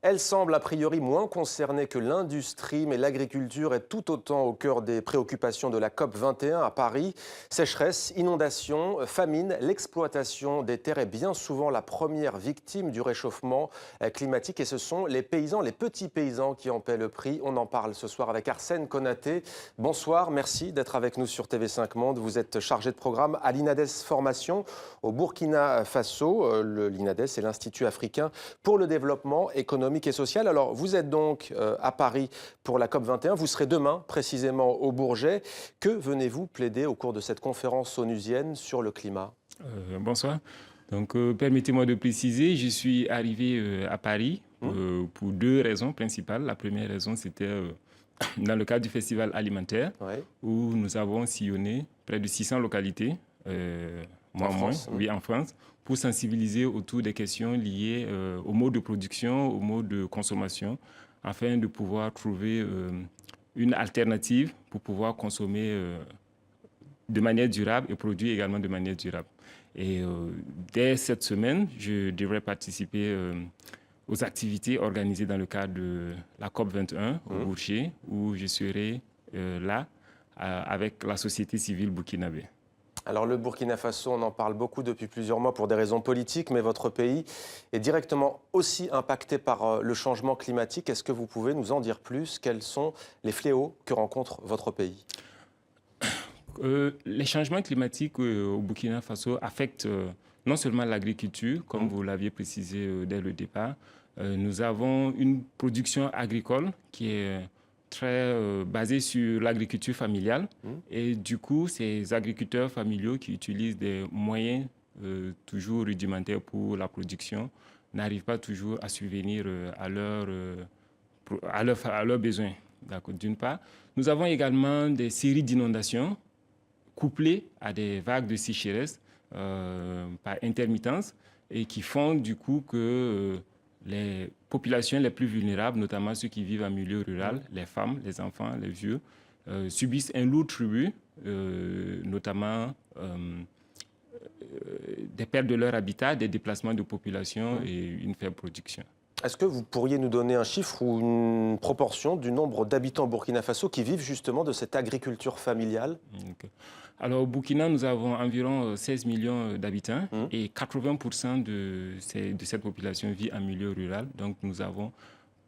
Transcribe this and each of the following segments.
Elle semble a priori moins concernée que l'industrie, mais l'agriculture est tout autant au cœur des préoccupations de la COP 21 à Paris. Sécheresse, inondations, famine, l'exploitation des terres est bien souvent la première victime du réchauffement climatique. Et ce sont les paysans, les petits paysans qui en paient le prix. On en parle ce soir avec Arsène Konaté. Bonsoir, merci d'être avec nous sur TV5 Monde. Vous êtes chargé de programme à l'INADES Formation au Burkina Faso. L'INADES est l'Institut africain pour le développement économique et social. Alors, vous êtes donc à Paris pour la COP 21. Vous serez demain, précisément, au Bourget. Que venez-vous plaider au cours de cette conférence onusienne sur le climat? Bonsoir. Donc, permettez-moi de préciser, je suis arrivé à Paris pour deux raisons principales. La première raison, c'était dans le cadre du festival alimentaire, où nous avons sillonné près de 600 localités, en France, pour sensibiliser autour des questions liées au mode de production, au mode de consommation, afin de pouvoir trouver une alternative pour pouvoir consommer de manière durable et produire également de manière durable. Et dès cette semaine, je devrais participer aux activités organisées dans le cadre de la COP 21 au Bourget, où je serai là avec la société civile burkinabé. Alors le Burkina Faso, on en parle beaucoup depuis plusieurs mois pour des raisons politiques, mais votre pays est directement aussi impacté par le changement climatique. Est-ce que vous pouvez nous en dire plus? Quels sont les fléaux que rencontre votre pays? Les changements climatiques au Burkina Faso affectent non seulement l'agriculture, comme vous l'aviez précisé dès le départ. Nous avons une production agricole qui est très basée sur l'agriculture familiale. Et du coup, ces agriculteurs familiaux qui utilisent des moyens toujours rudimentaires pour la production n'arrivent pas toujours à subvenir à leurs besoins. D'une part. Nous avons également des séries d'inondations couplées à des vagues de sécheresse par intermittence et qui font du coup que les populations les plus vulnérables, notamment ceux qui vivent en milieu rural, les femmes, les enfants, les vieux, subissent un lourd tribut, notamment des pertes de leur habitat, des déplacements de population et une faible production. Est-ce que vous pourriez nous donner un chiffre ou une proportion du nombre d'habitants au Burkina Faso qui vivent justement de cette agriculture familiale? Alors au Burkina, nous avons environ 16 millions d'habitants et 80% de cette population vit en milieu rural. Donc nous avons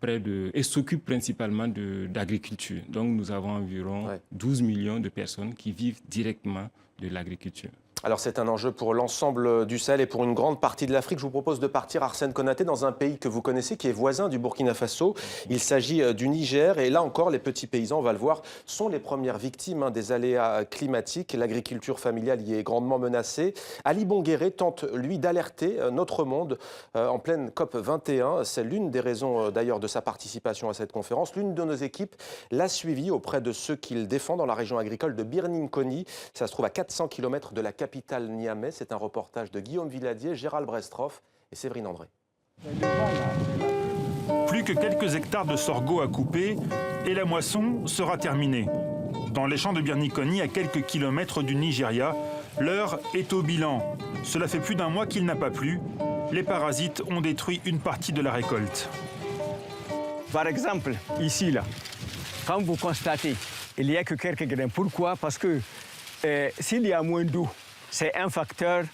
et s'occupe principalement d'agriculture. Donc nous avons environ 12 millions de personnes qui vivent directement de l'agriculture. Alors c'est un enjeu pour l'ensemble du Sahel et pour une grande partie de l'Afrique. Je vous propose de partir, Arsène Konaté, dans un pays que vous connaissez, qui est voisin du Burkina Faso. Il s'agit du Niger. Et là encore, les petits paysans, on va le voir, sont les premières victimes des aléas climatiques. L'agriculture familiale y est grandement menacée. Ali Bonguéré tente, lui, d'alerter notre monde en pleine COP 21. C'est l'une des raisons, d'ailleurs, de sa participation à cette conférence. L'une de nos équipes l'a suivi auprès de ceux qu'il défend dans la région agricole de Birnin-Koni. Ça se trouve à 400 km de la capitale Niamey. C'est un reportage de Guillaume Villadier, Gérald Brestroff et Séverine André. Plus que quelques hectares de sorgho à couper et la moisson sera terminée. Dans les champs de Birnin-Koni, à quelques kilomètres du Nigeria, l'heure est au bilan. Cela fait plus d'un mois qu'il n'a pas plu. Les parasites ont détruit une partie de la récolte. Par exemple, ici, là, quand vous constatez, il n'y a que quelques grains. Pourquoi? Parce que s'il y a moins d'eau, c'est un facteur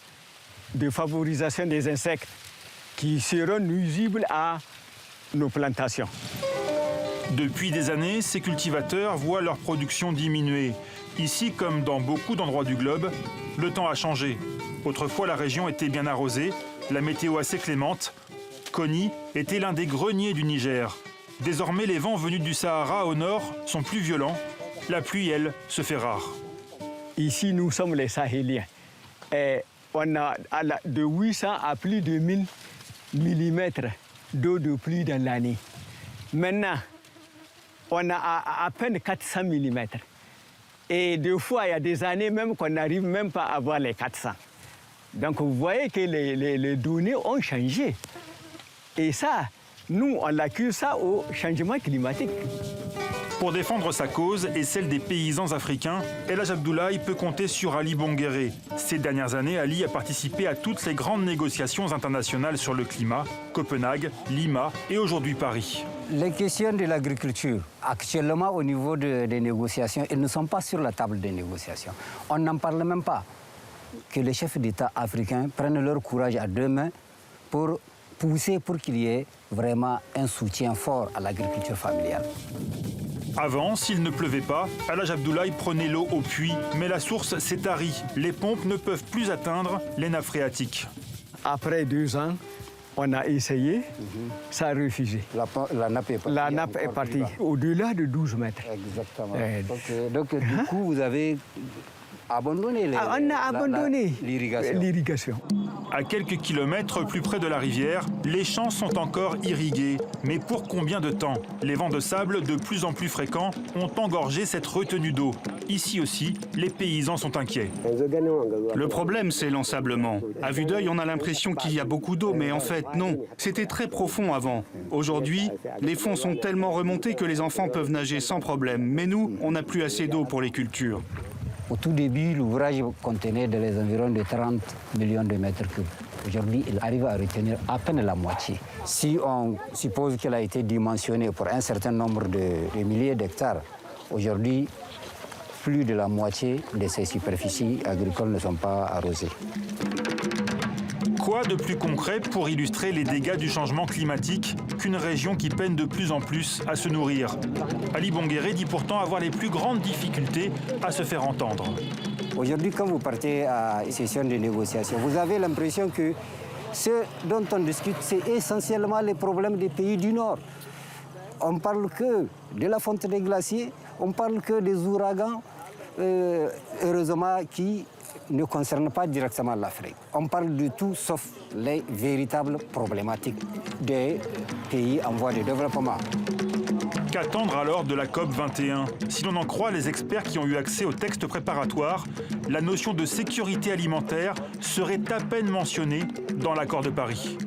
de favorisation des insectes qui seront nuisibles à nos plantations. Depuis des années, ces cultivateurs voient leur production diminuer. Ici, comme dans beaucoup d'endroits du globe, le temps a changé. Autrefois, la région était bien arrosée, la météo assez clémente. Koni était l'un des greniers du Niger. Désormais, les vents venus du Sahara au nord sont plus violents. La pluie, elle, se fait rare. Ici, nous sommes les Sahéliens. Et on a de 800 à plus de 1000 mm d'eau de pluie dans l'année. Maintenant, on a à peine 400 mm. Et des fois, il y a des années même qu'on n'arrive même pas à avoir les 400. Donc, vous voyez que les données ont changé. Et ça, nous, on accuse ça au changement climatique. Pour défendre sa cause et celle des paysans africains, El Hadj Abdoulaye peut compter sur Ali Bonguéré. Ces dernières années, Ali a participé à toutes les grandes négociations internationales sur le climat, Copenhague, Lima et aujourd'hui Paris. Les questions de l'agriculture, actuellement au niveau des négociations, elles ne sont pas sur la table des négociations. On n'en parle même pas. Que les chefs d'État africains prennent leur courage à deux mains pour pousser pour qu'il y ait vraiment un soutien fort à l'agriculture familiale. Avant, s'il ne pleuvait pas, El Hadj Abdoulaye prenait l'eau au puits, mais la source s'est tarie. Les pompes ne peuvent plus atteindre les nappes phréatiques. Après 2 ans, on a essayé, ça a refusé. La nappe est partie. La nappe est partie au-delà de 12 mètres. Exactement. Donc du coup, vous avez abandonné On a abandonné l'irrigation. À quelques kilomètres plus près de la rivière, les champs sont encore irrigués. Mais pour combien de temps? Les vents de sable, de plus en plus fréquents, ont engorgé cette retenue d'eau. Ici aussi, les paysans sont inquiets. Le problème, c'est l'ensablement. À vue d'œil, on a l'impression qu'il y a beaucoup d'eau, mais en fait, non. C'était très profond avant. Aujourd'hui, les fonds sont tellement remontés que les enfants peuvent nager sans problème. Mais nous, on n'a plus assez d'eau pour les cultures. Au tout début, l'ouvrage contenait les environs de 30 millions de mètres cubes. Aujourd'hui, il arrive à retenir à peine la moitié. Si on suppose qu'elle a été dimensionnée pour un certain nombre de milliers d'hectares, aujourd'hui, plus de la moitié de ces superficies agricoles ne sont pas arrosées. Quoi de plus concret pour illustrer les dégâts du changement climatique qu'une région qui peine de plus en plus à se nourrir? Ali Bonguéré dit pourtant avoir les plus grandes difficultés à se faire entendre. Aujourd'hui, quand vous partez à une session de négociation, vous avez l'impression que ce dont on discute, c'est essentiellement les problèmes des pays du Nord. On ne parle que de la fonte des glaciers, on ne parle que des ouragans, heureusement, qui ne concerne pas directement l'Afrique. On parle de tout sauf les véritables problématiques des pays en voie de développement. Qu'attendre alors de la COP 21? Si l'on en croit les experts qui ont eu accès au texte préparatoire, la notion de sécurité alimentaire serait à peine mentionnée dans l'accord de Paris.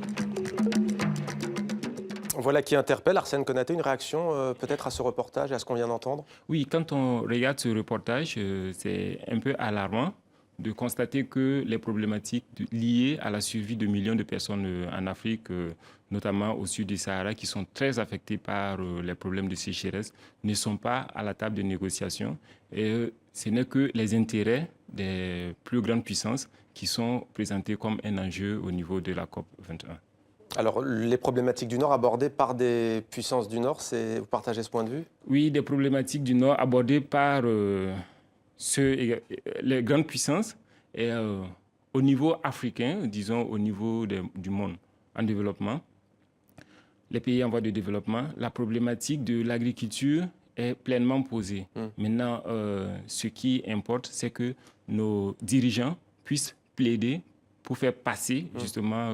Voilà qui interpelle. Arsène Konaté, une réaction peut-être à ce reportage et à ce qu'on vient d'entendre? Oui, quand on regarde ce reportage, c'est un peu alarmant de constater que les problématiques liées à la survie de millions de personnes en Afrique, notamment au sud du Sahara, qui sont très affectées par les problèmes de sécheresse, ne sont pas à la table de négociation. Et ce n'est que les intérêts des plus grandes puissances qui sont présentés comme un enjeu au niveau de la COP 21. Alors, les problématiques du Nord abordées par des puissances du Nord, vous partagez ce point de vue? Oui, des problématiques du Nord abordées par les grandes puissances et au niveau africain, disons au niveau du monde en développement, les pays en voie de développement, la problématique de l'agriculture est pleinement posée. Maintenant, ce qui importe, c'est que nos dirigeants puissent plaider pour faire passer justement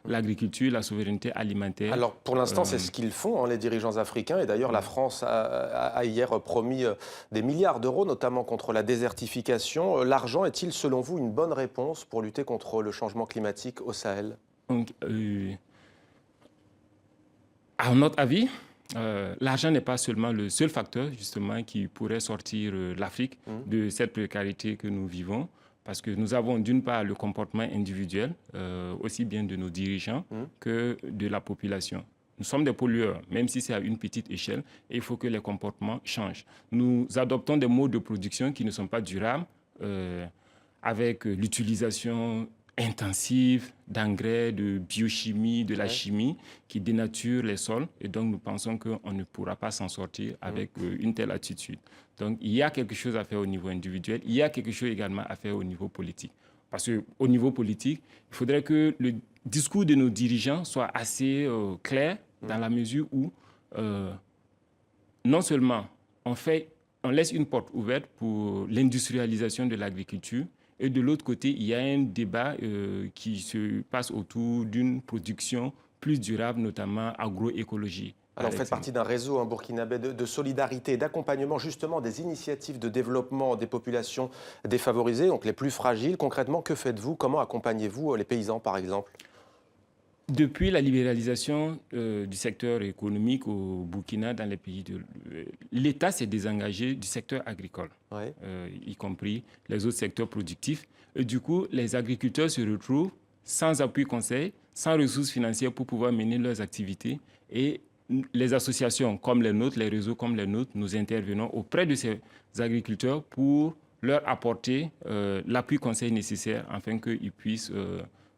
l'agriculture, la souveraineté alimentaire. Alors pour l'instant, c'est ce qu'ils font, les dirigeants africains. Et d'ailleurs, la France a hier promis des milliards d'euros, notamment contre la désertification. L'argent est-il, selon vous, une bonne réponse pour lutter contre le changement climatique au Sahel? Donc, à notre avis, l'argent n'est pas seulement le seul facteur, justement, qui pourrait sortir l'Afrique de cette précarité que nous vivons. Parce que nous avons d'une part le comportement individuel, aussi bien de nos dirigeants que de la population. Nous sommes des pollueurs, même si c'est à une petite échelle, et il faut que les comportements changent. Nous adoptons des modes de production qui ne sont pas durables, avec l'utilisation intensive d'engrais, de biochimie, de la chimie, qui dénature les sols. Et donc, nous pensons qu'on ne pourra pas s'en sortir avec une telle attitude. Donc, il y a quelque chose à faire au niveau individuel. Il y a quelque chose également à faire au niveau politique. Parce qu'au niveau politique, il faudrait que le discours de nos dirigeants soit assez clair dans la mesure où, non seulement on laisse une porte ouverte pour l'industrialisation de l'agriculture, et de l'autre côté, il y a un débat qui se passe autour d'une production plus durable, notamment agroécologie. Alors, vous faites partie d'un réseau burkinabé de solidarité, d'accompagnement justement des initiatives de développement des populations défavorisées, donc les plus fragiles. Concrètement, que faites-vous? Comment accompagnez-vous les paysans, par exemple? Depuis la libéralisation du secteur économique au Burkina, dans les pays l'État s'est désengagé du secteur agricole, y compris les autres secteurs productifs. Et du coup, les agriculteurs se retrouvent sans appui conseil, sans ressources financières pour pouvoir mener leurs activités. Et les associations comme les nôtres, les réseaux comme les nôtres, nous intervenons auprès de ces agriculteurs pour leur apporter l'appui conseil nécessaire afin qu'ils puissent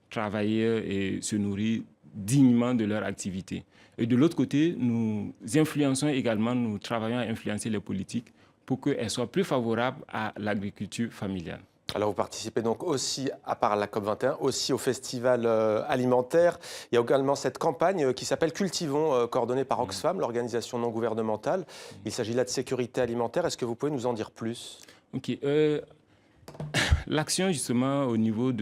travailler et se nourrir dignement de leur activité. Et de l'autre côté, nous influençons également, nous travaillons à influencer les politiques pour qu'elles soient plus favorables à l'agriculture familiale. Alors vous participez donc aussi, à part la COP21, aussi au festival alimentaire. Il y a également cette campagne qui s'appelle Cultivons, coordonnée par Oxfam, l'organisation non gouvernementale. Il s'agit là de sécurité alimentaire. Est-ce que vous pouvez nous en dire plus? Ok. L'action justement au niveau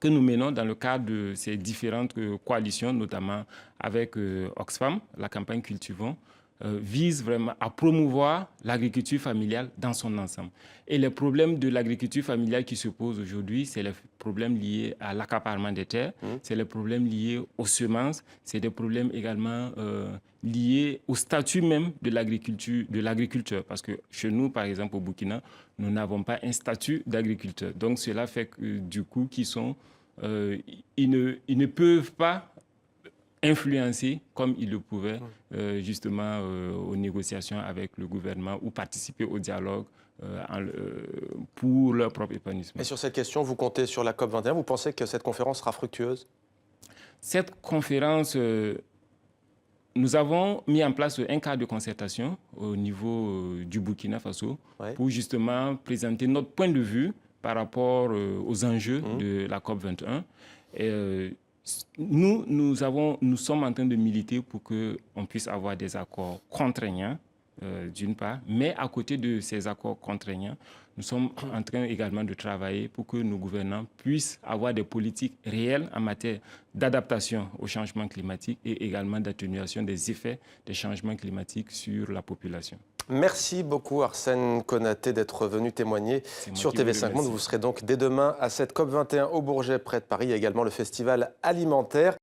que nous menons dans le cadre de ces différentes coalitions, notamment avec Oxfam, la campagne Cultivons, vise vraiment à promouvoir l'agriculture familiale dans son ensemble. Et les problèmes de l'agriculture familiale qui se posent aujourd'hui, c'est les problèmes liés à l'accaparement des terres, c'est les problèmes liés aux semences, c'est des problèmes également liés au statut même de l'agriculteur. Parce que chez nous, par exemple, au Burkina, nous n'avons pas un statut d'agriculteur. Donc cela fait que du coup, ils ne peuvent pas influencer comme ils le pouvaient justement aux négociations avec le gouvernement ou participer au dialogue pour leur propre épanouissement. Et sur cette question, vous comptez sur la COP21. Vous pensez que cette conférence sera fructueuse? Cette conférence, nous avons mis en place un cadre de concertation au niveau du Burkina Faso pour justement présenter notre point de vue par rapport aux enjeux de la COP21. Et, nous sommes en train de militer pour qu'on puisse avoir des accords contraignants, d'une part, mais à côté de ces accords contraignants, nous sommes en train également de travailler pour que nos gouvernants puissent avoir des politiques réelles en matière d'adaptation au changement climatique et également d'atténuation des effets des changements climatiques sur la population. Merci beaucoup Arsène Konaté d'être venu témoigner sur TV5 Monde. Vous serez donc dès demain à cette COP21 au Bourget près de Paris. Il y a également le festival alimentaire.